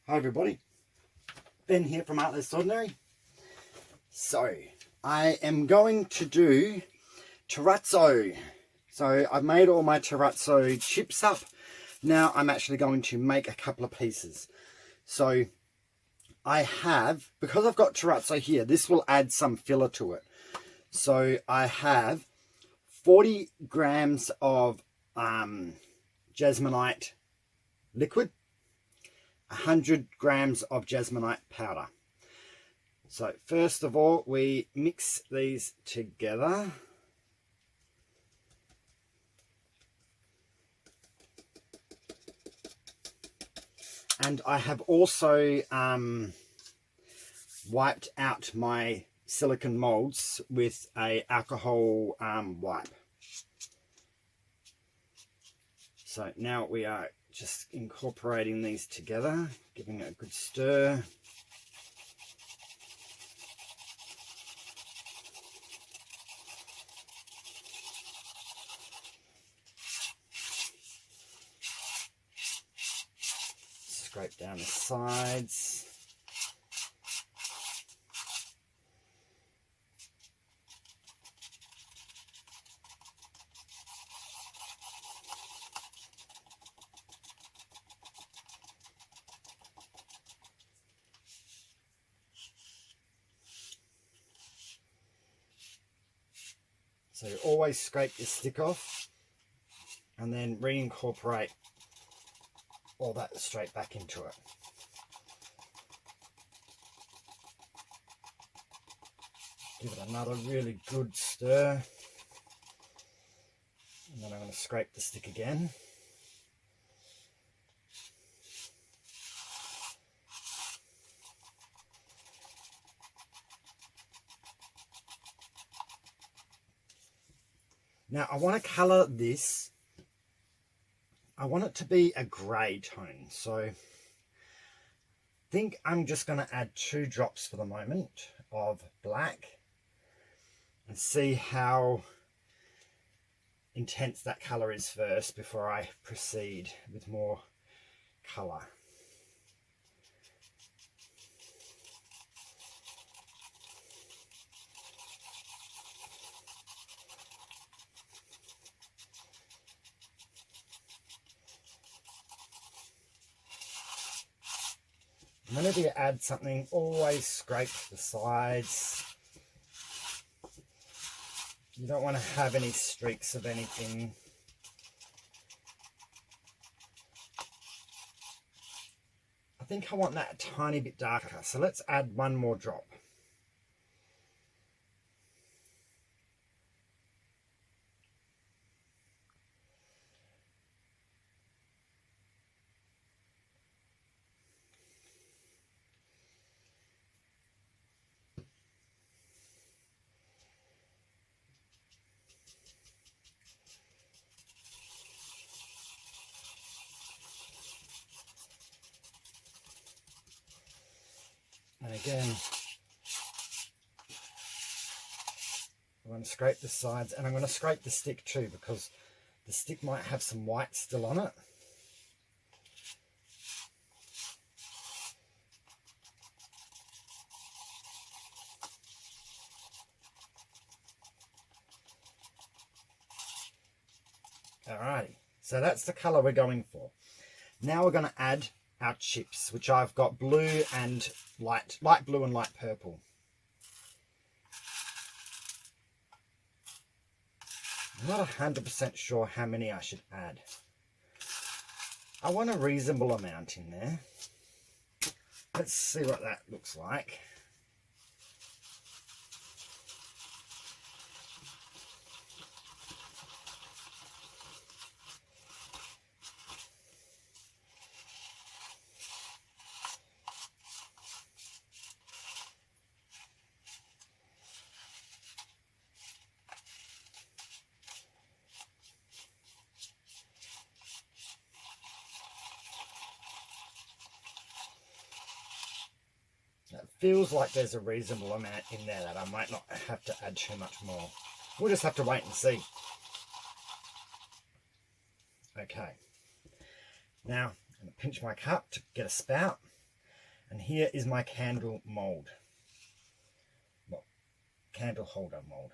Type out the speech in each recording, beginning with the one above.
Hi everybody, Ben here from Art Less Ordinary. So, I am going to do terrazzo. So, I've made all my terrazzo chips up. Now I'm actually going to make a couple of pieces. So, I have, because I've got terrazzo here, this will add some filler to it. So, I have 40 grams of jesmonite liquid, 100 grams of jesmonite powder. So first of all, we mix these together. And I have also wiped out my silicone molds with a alcohol wipe. So now we are just incorporating these together, giving it a good stir. Scrape down the sides. So you always scrape your stick off and then reincorporate all that straight back into it. Give it another really good stir. And then I'm going to scrape the stick again. Now I want to colour this. I want it to be a grey tone. So I think I'm just going to add 2 drops for the moment of black and see how intense that colour is first before I proceed with more colour. Whenever you add something, always scrape the sides. You don't want to have any streaks of anything. I think I want that a tiny bit darker, so let's add 1 more drop. And again, I'm going to scrape the sides, and I'm going to scrape the stick too, because the stick might have some white still on it. Alrighty, so that's the colour we're going for. Now we're going to add our chips, which I've got blue and light blue and light purple. I'm not 100% sure how many I should add. I want a reasonable amount in there. Let's see what that looks like. It feels like there's a reasonable amount in there that I might not have to add too much more. We'll just have to wait and see. Okay. Now, I'm going to pinch my cup to get a spout. And here is my candle mold. Well, candle holder mold.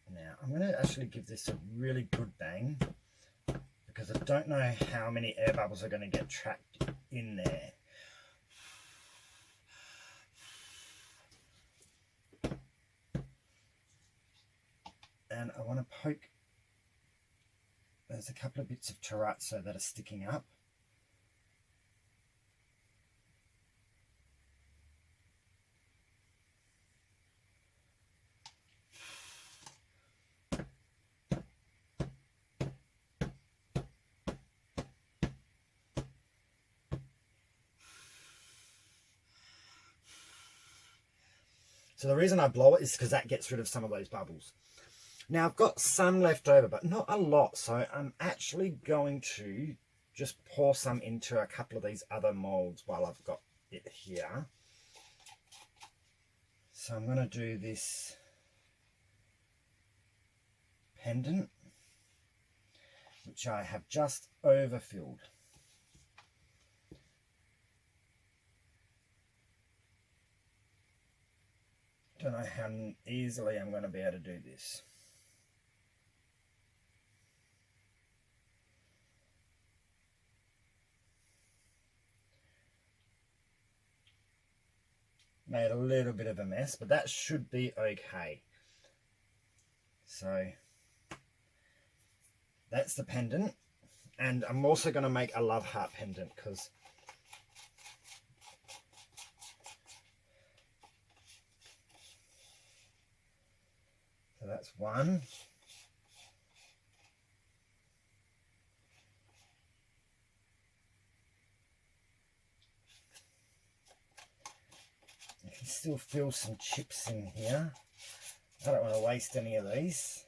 Now, I'm going to actually give this a really good bang because I don't know how many air bubbles are going to get trapped in there. And I want to poke, there's a couple of bits of terrazzo that are sticking up. So the reason I blow it is because that gets rid of some of those bubbles. Now I've got some left over, but not a lot. So I'm actually going to just pour some into a couple of these other molds while I've got it here. So I'm going to do this pendant, which I have just overfilled. Don't know how easily I'm going to be able to do this. Made a little bit of a mess, but that should be okay. So that's the pendant, and I'm also going to make a love heart pendant because so that's one. You can still feel some chips in here. I don't want to waste any of these.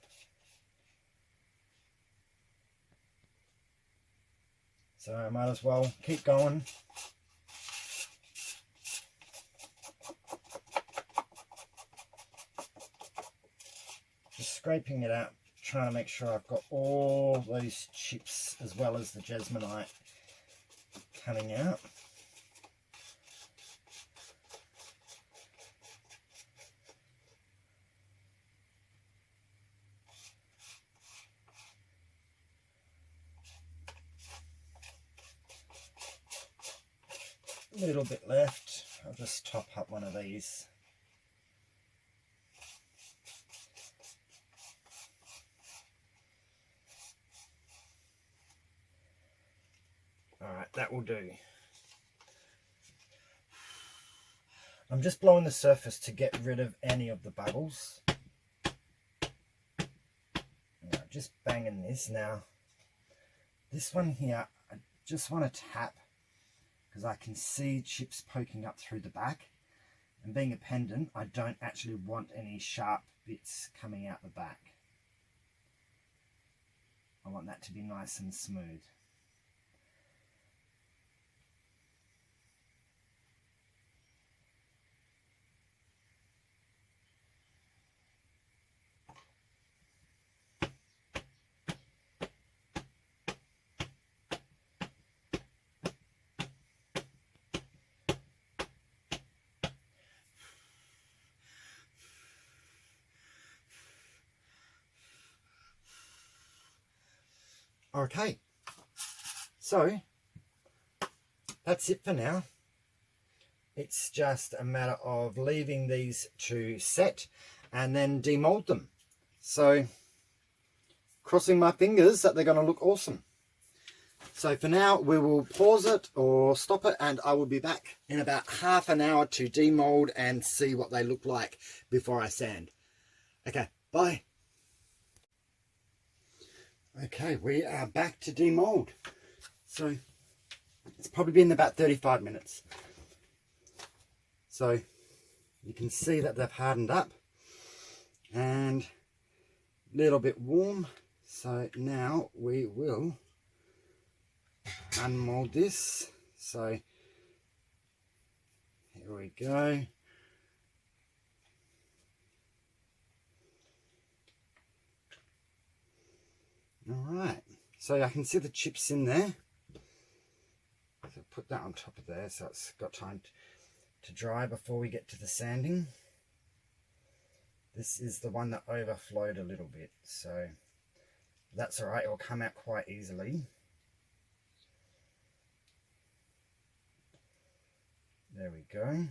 So I might as well keep going. Just scraping it out, trying to make sure I've got all those chips as well as the jesmonite coming out. A little bit left. I'll just top up one of these. Alright, that will do. I'm just blowing the surface to get rid of any of the bubbles. Just banging this now. This one here, I just want to tap because I can see chips poking up through the back. And being a pendant, I don't actually want any sharp bits coming out the back. I want that to be nice and smooth. Okay, so that's it for now. It's just a matter of leaving these to set and then demold them. So crossing my fingers that they're going to look awesome. So for now we will pause it or stop it, and I will be back in about half an hour to demold and see what they look like before I sand. Okay, bye. Okay, we are back to demold. So it's probably been about 35 minutes. So you can see that they've hardened up, and little bit warm. So now we will unmold this. So here we go. Alright, so I can see the chips in there. So put that on top of there so it's got time to dry before we get to the sanding. This is the one that overflowed a little bit, so that's alright, it will come out quite easily. There we go.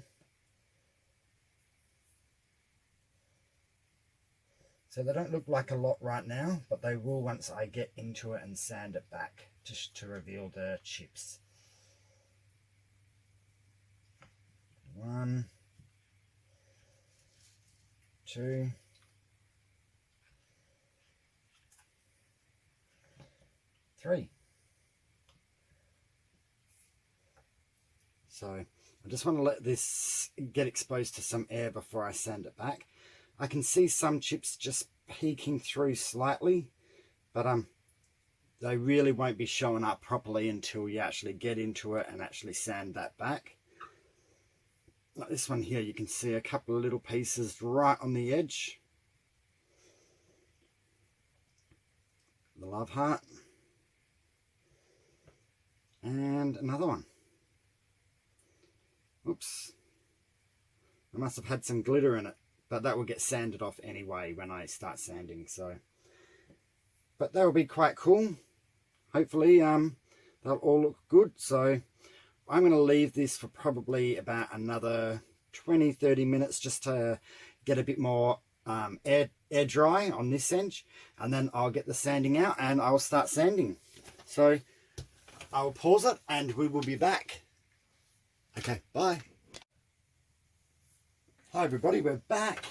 So they don't look like a lot right now, but they will once I get into it and sand it back to reveal the chips. 1, 2, 3. So I just want to let this get exposed to some air before I sand it back. I can see some chips just peeking through slightly, but they really won't be showing up properly until you actually get into it and actually sand that back. Like this one here, you can see a couple of little pieces right on the edge. The love heart. And another one. Oops. I must have had some glitter in it, but that will get sanded off anyway when I start sanding. So, but that will be quite cool. Hopefully they'll all look good. So I'm going to leave this for probably about another 20-30 minutes just to get a bit more air dry on this edge, and then I'll get the sanding out and I'll start sanding. So I'll pause it and we will be back. Okay, bye. Hi everybody, we're back.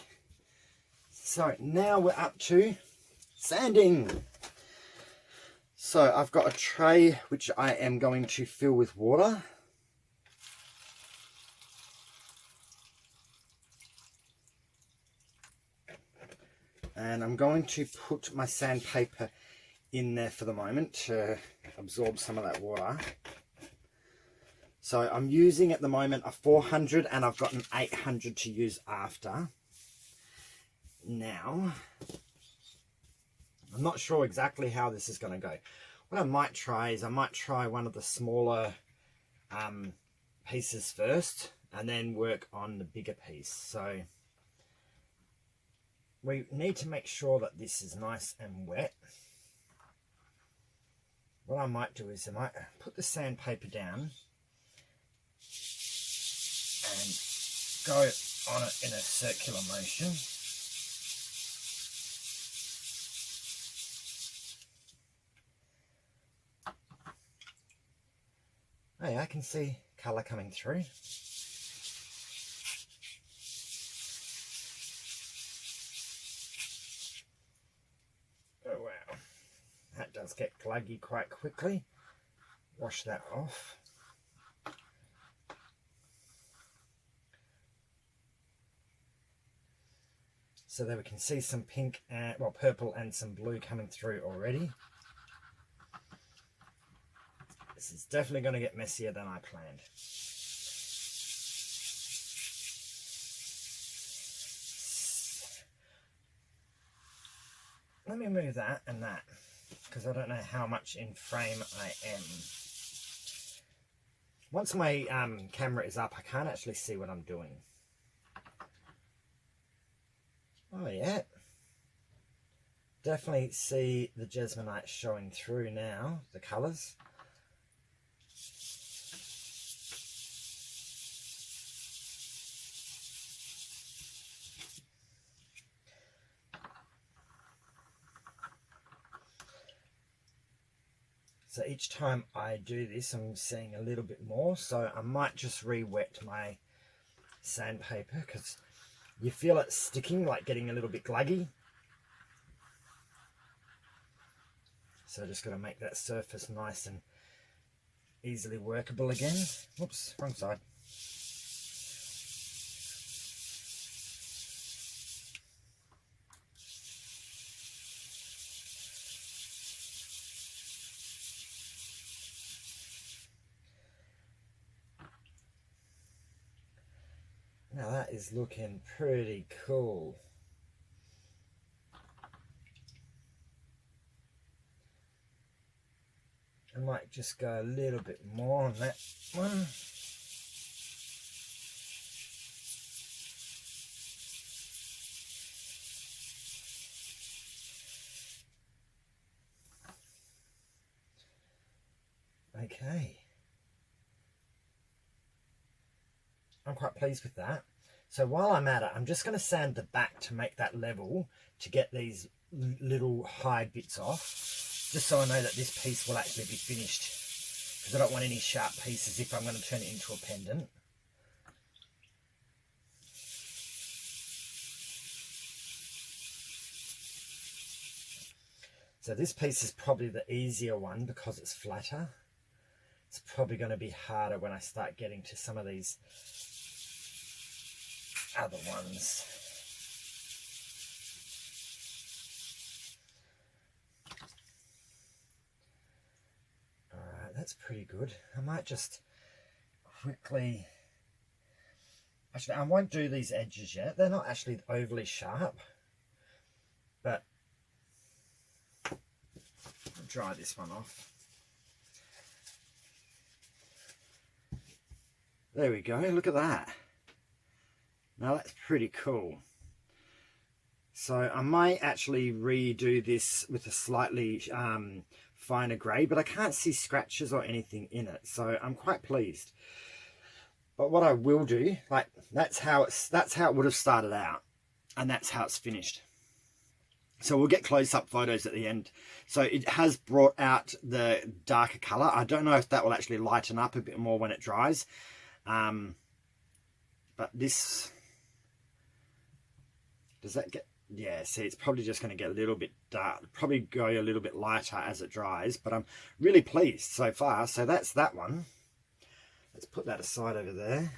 So now we're up to sanding. So I've got a tray which I am going to fill with water. And I'm going to put my sandpaper in there for the moment to absorb some of that water. So I'm using at the moment a 400 and I've got an 800 to use after. Now, I'm not sure exactly how this is going to go. What I might try is I might try one of the smaller pieces first and then work on the bigger piece. So we need to make sure that this is nice and wet. What I might do is I might put the sandpaper down and go on it in a circular motion. Hey, I can see colour coming through. Oh wow, that does get gluggy quite quickly. Wash that off. So there we can see some pink and, well, purple and some blue coming through already. This is definitely going to get messier than I planned. Let me move that and that, because I don't know how much in frame I am. Once my camera is up, I can't actually see what I'm doing. Oh yeah, definitely see the jesmonite showing through now, the colours. So each time I do this, I'm seeing a little bit more, so I might just re-wet my sandpaper because you feel it sticking, like getting a little bit gluggy. So just got to make that surface nice and easily workable again. Whoops, wrong side. is looking pretty cool. I might just go a little bit more on that one. Okay. I'm quite pleased with that. So while I'm at it, I'm just going to sand the back to make that level, to get these little hide bits off, just so I know that this piece will actually be finished, because I don't want any sharp pieces if I'm going to turn it into a pendant. So this piece is probably the easier one because it's flatter. It's probably going to be harder when I start getting to some of these other ones. Alright, that's pretty good. I might just quickly... Actually, I won't do these edges yet. They're not actually overly sharp. But I'll dry this one off. There we go, look at that. Now that's pretty cool. So I might actually redo this with a slightly finer grey, but I can't see scratches or anything in it, so I'm quite pleased. But what I will do, like, that's how it would have started out, and that's how it's finished. So we'll get close-up photos at the end. So it has brought out the darker colour. I don't know if that will actually lighten up a bit more when it dries. But this, does that get, yeah, see, it's probably just going to get a little bit dark, probably go a little bit lighter as it dries, but I'm really pleased so far. So that's that one. Let's put that aside over there.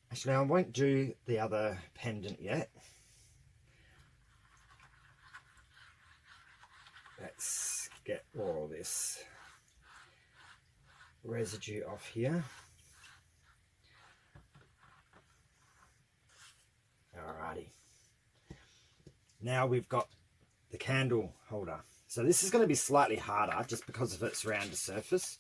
Actually, I won't do the other pendant yet. Let's get all this residue off here. Alrighty. Now we've got the candle holder. So this is going to be slightly harder just because of its rounder surface.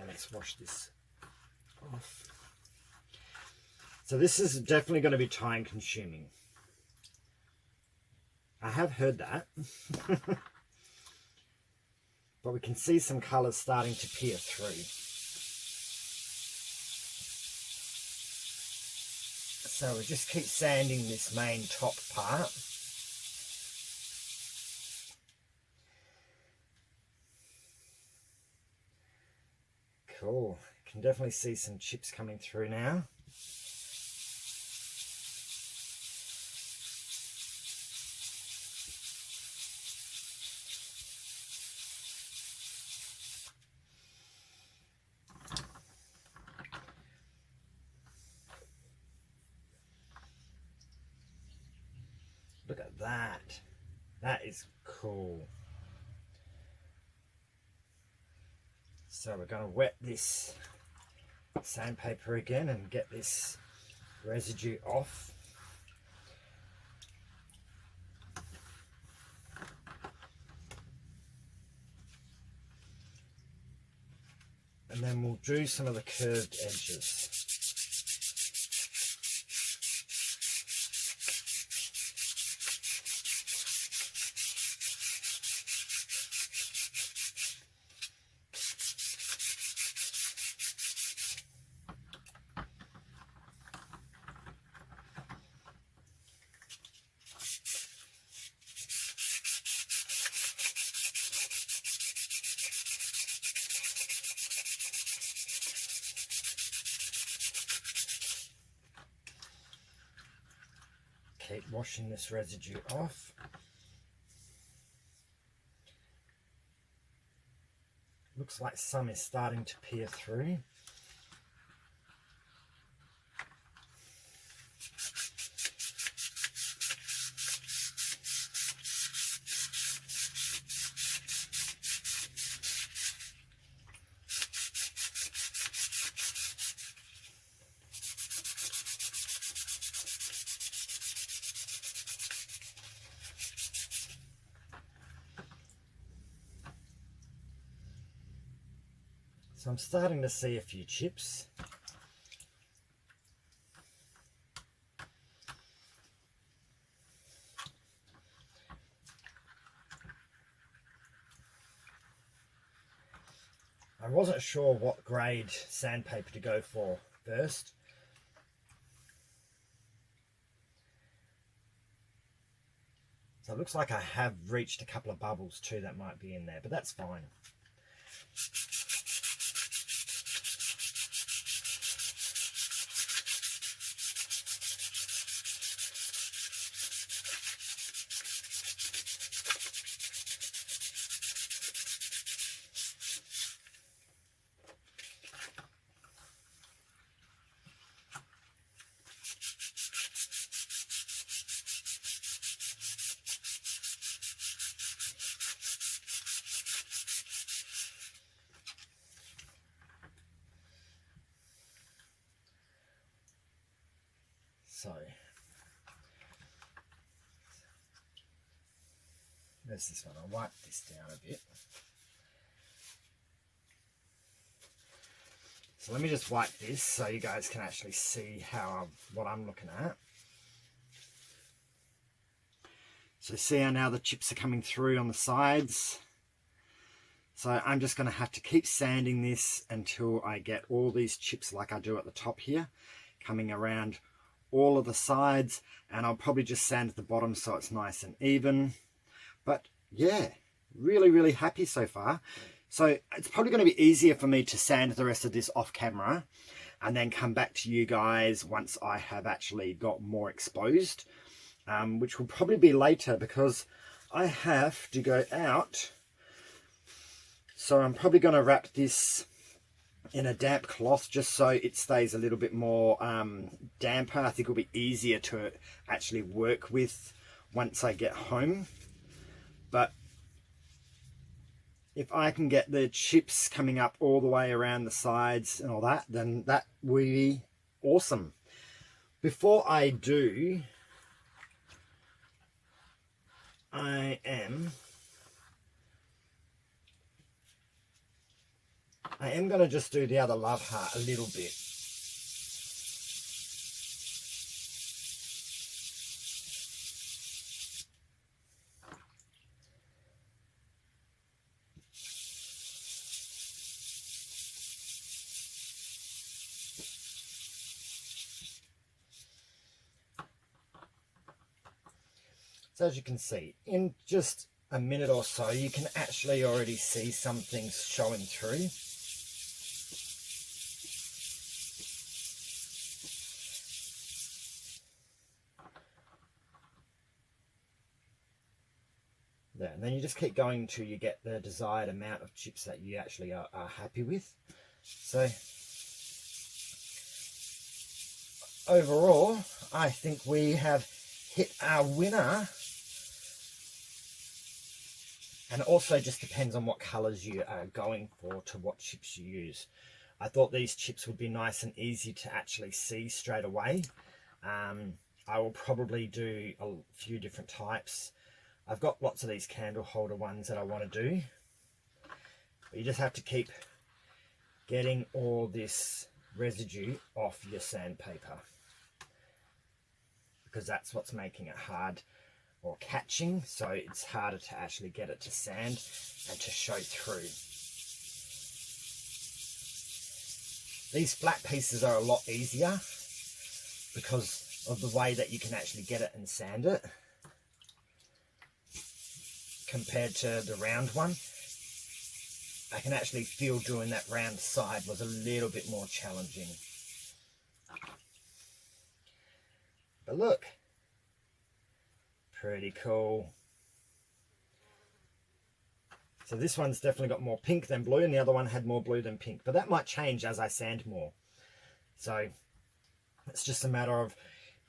Let's wash this off. So this is definitely going to be time consuming. I have heard that. But we can see some colours starting to peer through. So we just keep sanding this main top part. Cool. Can definitely see some chips coming through now. Look at that. That is cool. So we're going to wet this sandpaper again and get this residue off. And then we'll do some of the curved edges. Keep washing this residue off. looks like some is starting to peer through. So I'm starting to see a few chips. I wasn't sure what grade sandpaper to go for first. So it looks like I have reached a couple of bubbles too that might be in there, but that's fine. So there's this one. I'll wipe this down a bit. So let me just wipe this so you guys can actually see what I'm looking at. So see how now the chips are coming through on the sides. So I'm just going to have to keep sanding this until I get all these chips like I do at the top here, coming around all of the sides, and I'll probably just sand at the bottom so it's nice and even. But yeah, really happy so far. So it's probably going to be easier for me to sand the rest of this off camera and then come back to you guys once I have actually got more exposed, which will probably be later because I have to go out. So I'm probably going to wrap this in a damp cloth just so it stays a little bit more damper. I think it'll be easier to actually work with once I get home. But if I can get the chips coming up all the way around the sides and all that, then that will be awesome. Before I do, I am going to just do the other love heart a little bit. So as you can see, in just a minute or so, you can actually already see some things showing through. There, and then you just keep going until you get the desired amount of chips that you actually are happy with. So overall, I think we have hit our winner. And it also just depends on what colours you are going for to what chips you use. I thought these chips would be nice and easy to actually see straight away. I will probably do a few different types. I've got lots of these candle holder ones that I want to do. But you just have to keep getting all this residue off your sandpaper, because that's what's making it hard or catching, so it's harder to actually get it to sand and to show through. These flat pieces are a lot easier because of the way that you can actually get it and sand it compared to the round one. I can actually feel doing that round side was a little bit more challenging. But look, pretty cool. So this one's definitely got more pink than blue, and the other one had more blue than pink. But that might change as I sand more. So it's just a matter of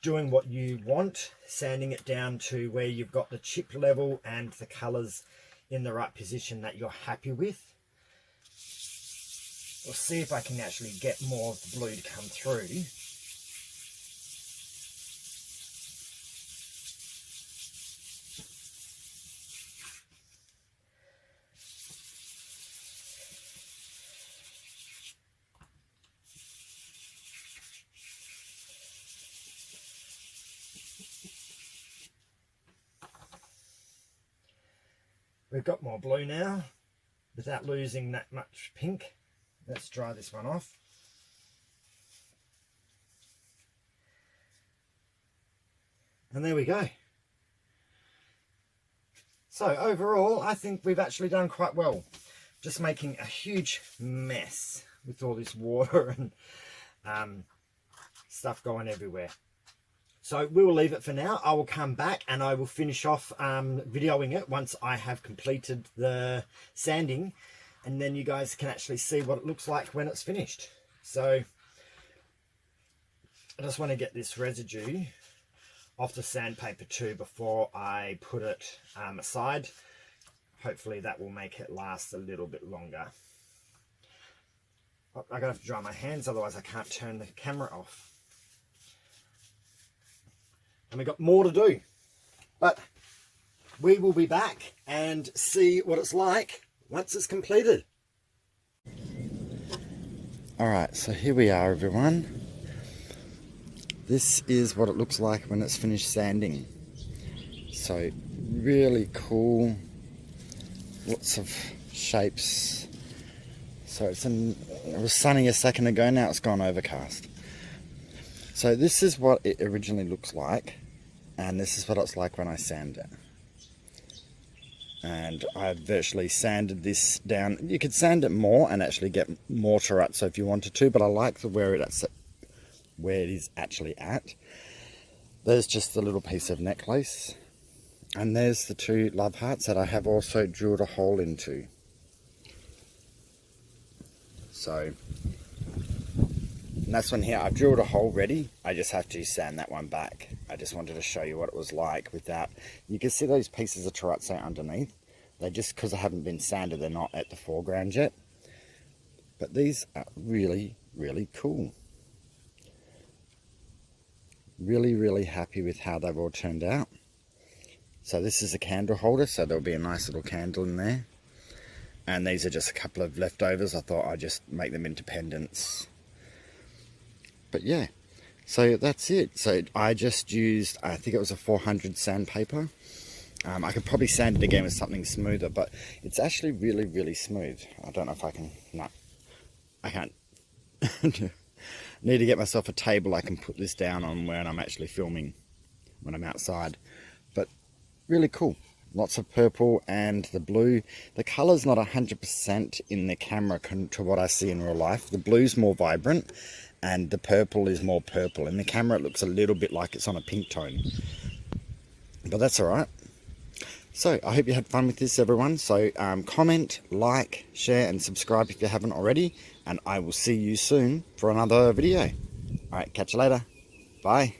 doing what you want, sanding it down to where you've got the chip level and the colours in the right position that you're happy with. We'll see if I can actually get more of the blue to come through. We've got more blue now without losing that much pink. Let's dry this one off. And there we go. So overall, I think we've actually done quite well. Just making a huge mess with all this water and stuff going everywhere. So we will leave it for now. I will come back and I will finish off videoing it once I have completed the sanding, and then you guys can actually see what it looks like when it's finished. So I just want to get this residue off the sandpaper too before I put it aside. Hopefully that will make it last a little bit longer. I'm going to have to dry my hands, otherwise I can't turn the camera off. And we've got more to do, but we will be back and see what it's like once it's completed. Alright, so here we are, everyone. This is what it looks like when it's finished sanding. So really cool, lots of shapes. So it was sunny a second ago, now it's gone overcast. So this is what it originally looks like, and this is what it's like when I sand it. And I've virtually sanded this down. You could sand it more and actually get more terrazzo if you wanted to, but I like where it is actually at. There's just a little piece of necklace, and there's the two love hearts that I have also drilled a hole into. So and that's one here. I've drilled a hole ready. I just have to sand that one back. I just wanted to show you what it was like without. You can see those pieces of terrazzo underneath. They just, because they haven't been sanded, they're not at the foreground yet. But these are really, really cool. Really, really happy with how they've all turned out. So this is a candle holder, so there'll be a nice little candle in there. And these are just a couple of leftovers. I thought I'd just make them into pendants. But yeah, so that's it. So I just used, I think it was a 400 sandpaper. I could probably sand it again with something smoother, but it's actually really, really smooth. I don't know if I can, no, I can't. Need to get myself a table I can put this down on when I'm actually filming, when I'm outside. But really cool. Lots of purple and the blue. The colour's not 100% in the camera to what I see in real life. The blue's more vibrant and the purple is more purple. In the camera it looks a little bit like it's on a pink tone. But that's alright. So I hope you had fun with this, everyone. So comment, like, share and subscribe if you haven't already. And I will see you soon for another video. Alright, catch you later. Bye.